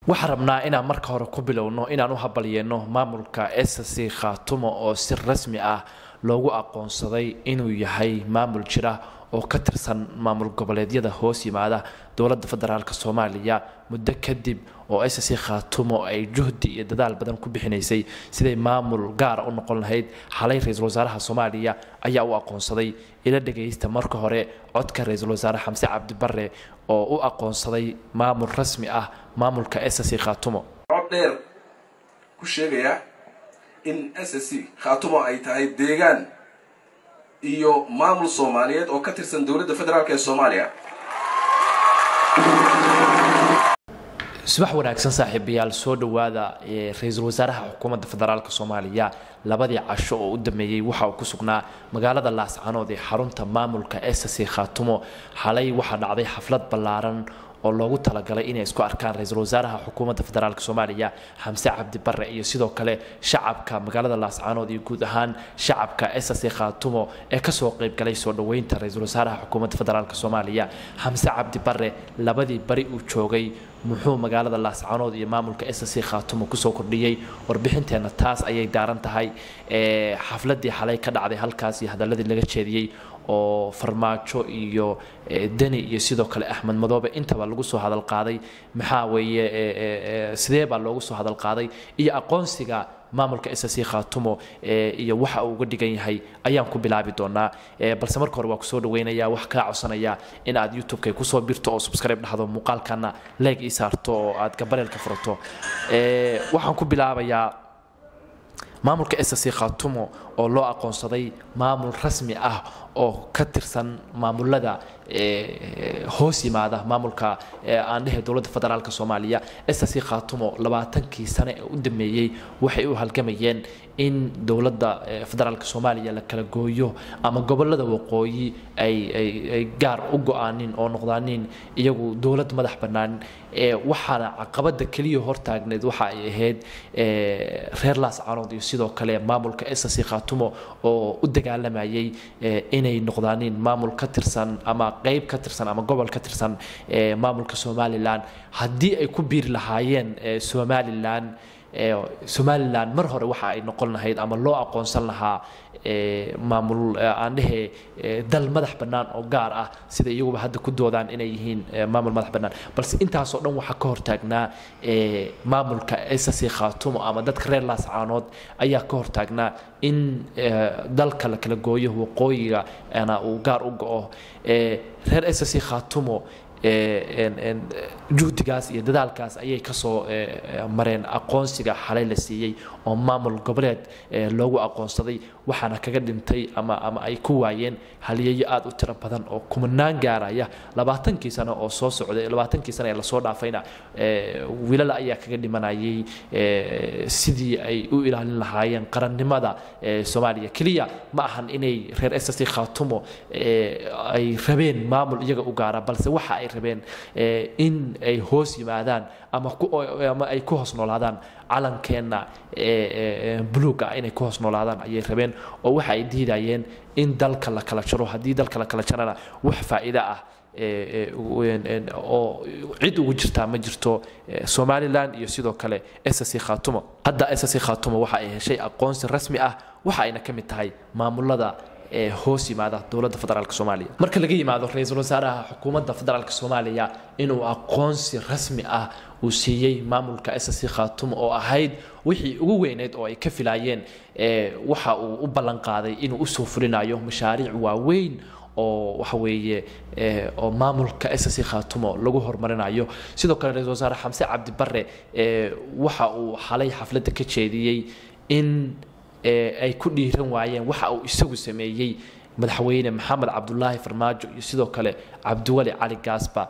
waxaan rabnaa inaan marka hore ku bilowno inaan u habalyeeno maamulka SSC Khaatumo oo si rasmi ah loogu aqoonsaday inuu yahay maamul jira oo ka tirsan maamul goboleedyada hoos yimaada dowladda federaalka Soomaaliya muddo kadib oo SSC Khaatumo ay juhdi iyo dadaal badan ku bixinaysay siday maamul gaar u noqon lahayd xalay ra'iisul wasaaraha Soomaaliya ayaa u aqoonsaday ila dhageysta marka hore codka ra'iisul wasaare Xamse Cabdi Barre oo u aqoonsaday maamul rasmi ah maamulka SSC Khaatumo dheer ku sheegaya in SSC Khaatumo ay tahay deegaan iyo maamul Soomaaliyeed oo ka tirsan dowladda federaalka ee Soomaaliya. subax wanaagsan saaxiibayaal soo dhawaada ra'iisul wasaaraha xukuumadda federaalka Soomaaliya labadii casho oo u dhameeyay waxa uu ku sugnaa magaalada Laascaanood ee xarunta maamulka SSC Khaatumo xalay waxa dhacday xaflad ballaaran oo loogu talagalay inay isku arkaan ra'iisul wasaaraha xukuumadda federaalka Soomaaliya Xamse Cabdi Barre iyo sidoo kale shacabka magaalada Laascaanood iyo guud ahaan shacabka SSC Khaatumo ee ka soo qayb galay soo dhaweynta ra'iisul wasaaraha xukuumadda federaalka Soomaaliya Xamse Cabdi Barre labadii bari uu joogay muxuu magaalada Laascaanood iyo maamulka SSC Khaatumo ku soo kordhiyay warbixinteena taas ayay daaran tahay xafladii xalay ka dhacday halkaas iyo hadaladii laga jeediyay oo farmaajo iyo dani iyo sidoo kale Axmed Madoobe intaba lagu soo hadal qaaday maxaa weeye sidee baa loogu soo hadal qaaday iyo aqoonsiga maamulka SSC Khaatumo iyo waxa uu uga dhigan yahay ayaan ku bilaabi doonaa balse marka hore waa ku soo dhaweynaya wax ka codsanaya in aad YouTube-ka ku soo birto oo subscribe dhahdo muuqaalkana like ii saarto oo aad gabareelka furato waxaan ku bilaabayaa maamulka SSC Khaatumo oo loo aqoonsaday maamul rasmi ah oo ka tirsan maamulada hoos yimaada maamulka aan dhahay dowladda federaalka Soomaaliya SSC Khaatumo 20 sano ee u dhameeyay waxay u halgamayeen in dowladda federaalka Soomaaliya la kala gooyo ama gobolada waqooyi ay gaar u go'aanin oo noqdaanin iyagu dowlad madax bannaan waxaana caqabada kaliya hortaagneed waxa ay ahayd reer Laascaanood iyo sidoo kale maamulka SSC Khaatumo oo u dagaalamayay inay noqdaanin maamul ka tirsan ama qayb ka tirsan ama gobol ka tirsan maamulka Somaliland haddii ay ku biir lahaayeen Somaliland mar hore waxa ay noqon lahayd ama loo aqoonsan lahaa maamul aan dhahay dal madax bannaan oo gaar ah sida iyagu hadda ku doodaan inay yihiin maamul madax bannaan balse intaas oo dhan waxa ka hortaagnaa maamulka SSC Khaatumo ama dadka reer Laascaanood ayaa ka hortaagnaa in dalka la kala gooyo waqooyiga ana uu gaar u go'o reer SSC Khaatumo juhdigaas iyo dadaalkaas ayay ka soo mareen aqoonsiga xalay la siiyay oo maamul goboleed loogu aqoonsaday waxaana kaga dhintay ama ay ku waayeen haliyeeyo aad u tiro badan oo kumanaan gaaraya 20 sano oo soo socday 20 sano ee la soo dhaafayna wiilal ayaa kaga dhimanayay sidii ay u ilaalin lahaayeen qarannimada Soomaaliya kaliya ma ahan inay reer SSC Khaatumo ay rabeen maamul iyaga u gaara balse waxa ay rabeen in ay hoos yimaadaan ama ay ku hoos noolaadaan calankeena buluuga inay ku hoos noolaadaan ayay rabeen oo waxa ay diidayeen in dalka la kala jaro hadii dalka la kala jarana wax faa'iido ah oo cid ugu jirta ma jirto Somaliland iyo sidoo kale SSC Khaatumo hadda SSC Khaatumo waxa ay heshay aqoonsi rasmi ah waxa ayna kamid tahay maamulada hoos yimaada dowladda federaalka Soomaaliya marka laga yimaado ra'iisul wasaaraha xukuumadda federaalka Soomaaliya inuu aqoonsi rasmi ah uu siiyay maamulka SSC Khaatumo oo ahayd wixii ugu weyneed oo ay ka filayeen waxa uu u ballan qaaday inuu u soo fulinayo mashaariic waaweyn oo waxa weeye oo maamulka SSC Khaatumo lagu hormarinayo sidoo kale ra'iisul wasaare Xamse Cabdi Barre waxa uu xalay xafladda ka jeediyay in ay ku dhiiran waayeen waxa uu isagu sameeyay madaxweyne Maxamed Cabdullaahi Farmaajo iyo sidoo kale Cabdiwali Cali Gaasba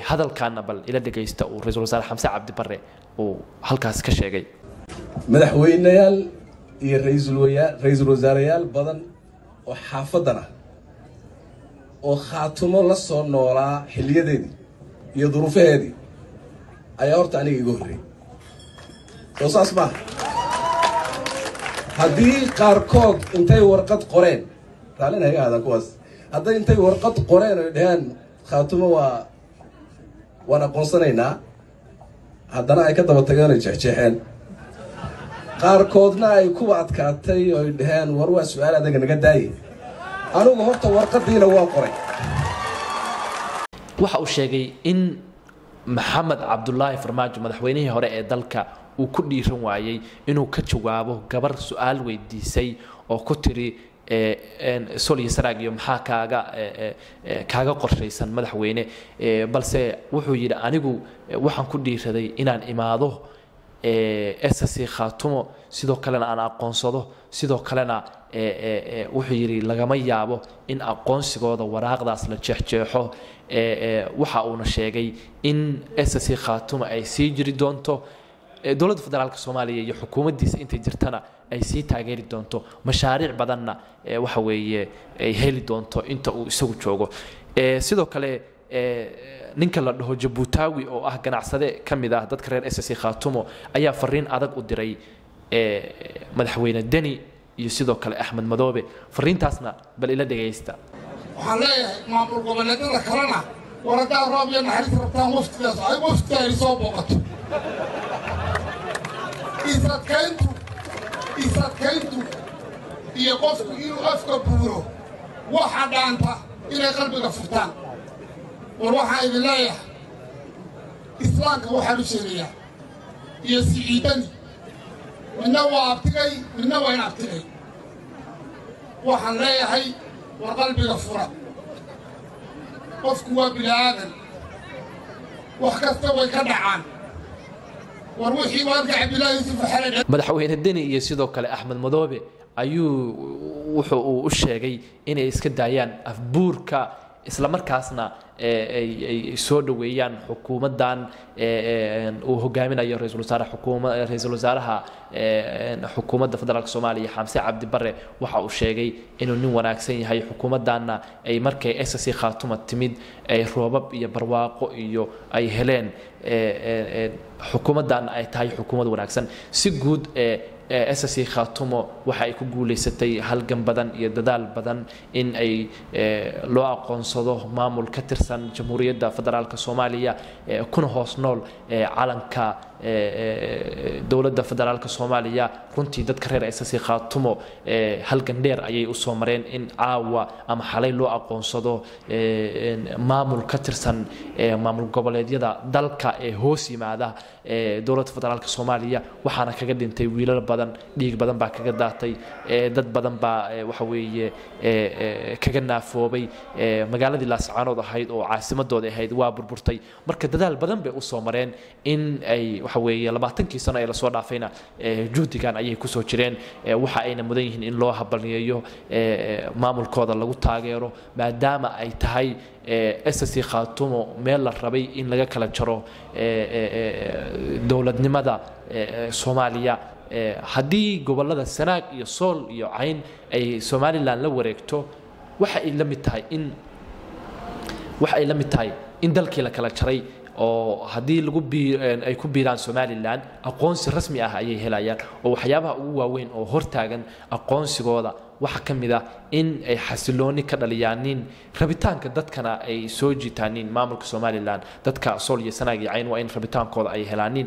hadalkaana bal ila dhageysta oo ra'iisul wasaare Xamse Cabdi Barre oo halkaas ka sheegay madaxweynayaal iyo ra'iisul wasaareyaal badan oo xaafadana oo Khaatumo la soo noolaa xiliyadeedii iyo duruufaheedii ayaa horta aniga igu horreeyay soo saas ma haddii qaarkood intay warqad qoreen raalina iga hada kuwaas hadday intay warqad qoreen oo dhahaan Khaatumo waan aqoonsanaynaa haddana ay ka daba tageen ay jeexjeexeen qaarkoodna ay kuwa adkaatay oo ay dhaheen war waa su'aal adaga naga daayay anigu horta warqadiina waa qoray waxa uu sheegay in maxamed cabdullaahi farmaajo madaxweynihii hore ee dalka uu ku dhiiran waayay inuu ka jawaabo gabar su'aal weydiisay oo ku tiri sol iyo sanaag iyo maxaa kaaga qorshaysan madaxweyne balse wuxuu yidhi anigu waxaan ku dhiiraday inaan imaado SSC Khaatumo sidoo kalena aan aqoonsado sidoo kalena wuxuu yidhi lagama yaabo in aqoonsigooda waraaqdaas la jeexjeexo waxa uuna sheegay in SSC Khaatumo ay sii jiri doonto dowladda federaalka Soomaaliya iyo xukuumaddiisa intay jirtana ay sii taageeri doonto mashaariic badanna waxa weeye ay heli doonto inta uu isagu joogo sidoo kale ninka la dhaho Jabuutaawi oo ah ganacsade kamid ah dadka reer SSC Khaatumo ayaa fariin adag u diray madaxweyne Deni iyo sidoo kale Axmed Madoobe fariintaasna bal ila dhageysta waxaan leeyahay maamul goboleedyada kalena waradaa roob iyo naxariis rabtaan waftigaas ay waftiga ay soo booqato isadkayntu iyo qofku inuu afka buuro waxa dhaanta inay qalbiga furtaan war waxaa idin leeyahay islaamka waxaan u sheegayaa iyo siciidani midna waa abtigay midna waa in abtigay waxaan leeyahay war qalbiga fura qofku waa bini aadan wax kasta way ka dhacaan war wixii waarka Cabdullaahi Yuusuf xalad madaxweyne Deni iyo sidoo kale Axmed Madoobe ayuu wuxuu u sheegay inay iska daayaan afbuurka isla markaasna ay soo dhaweeyaan xukuumadan uu hogaaminayo ra'iisul wasaaraha xukuumadda federaalka Soomaaliya Xamse Cabdi Barre waxa uu sheegay inuu nin wanaagsan yahay xukuumadana ay markay SSC Khaatumo timid ay roobab iyo barwaaqo iyo ay heleen xukuumadan ay tahay xukuumad wanaagsan si guud SSC Khaatumo waxa ay ku guuleysatay halgan badan iyo dadaal badan in ay loo aqoonsado maamul ka tirsan jamhuuriyadda federaalka Soomaaliya kuna hoos nool calanka dowladda federaalka Soomaaliya runtii dadka reer SSC Khaatumo halgan dheer ayay u soo mareen in caawa ama xalay loo aqoonsado maamul ka tirsan maamul goboleedyada dalka ee hoos yimaada dowladda federaalka Soomaaliya waxaana kaga dhintay wiilal badan dhiig badan baa kaga daatay dad badan baa waxa weeye kaga naafoobay magaaladii Laascaanood ahayd oo caasimadooda ahayd waa burburtay marka dadaal badan bay u soo mareen in ay waxa weeye 20 sano ay la soo dhaafayna juhdigan ayay ku soo jireen waxa ayna mudan yihiin in loo habaliyeeyo maamulkooda lagu taageero maadaama ay tahay SSC Khaatumo meel la rabay in laga kala jaro dowladnimada Soomaaliya haddii gobolada Sanaag iyo Sool iyo Cayn ay Somaliland la wareegto waxa ay la mid tahay in dalkii la kala jaray oo hadii lagu ay ku biiraan Somaliland aqoonsi rasmi ah ayay helayaan oo waxyaabaha ugu waaweyn oo hortaagan aqoonsigooda waxa kamid ah in ay xasilooni ka dhaliyaanin rabitaanka dadkana ay soo jiitaanin maamulka Somaliland dadka Sool iyo Sanaag iyo Cayn waa in rabitaankooda ay helaanin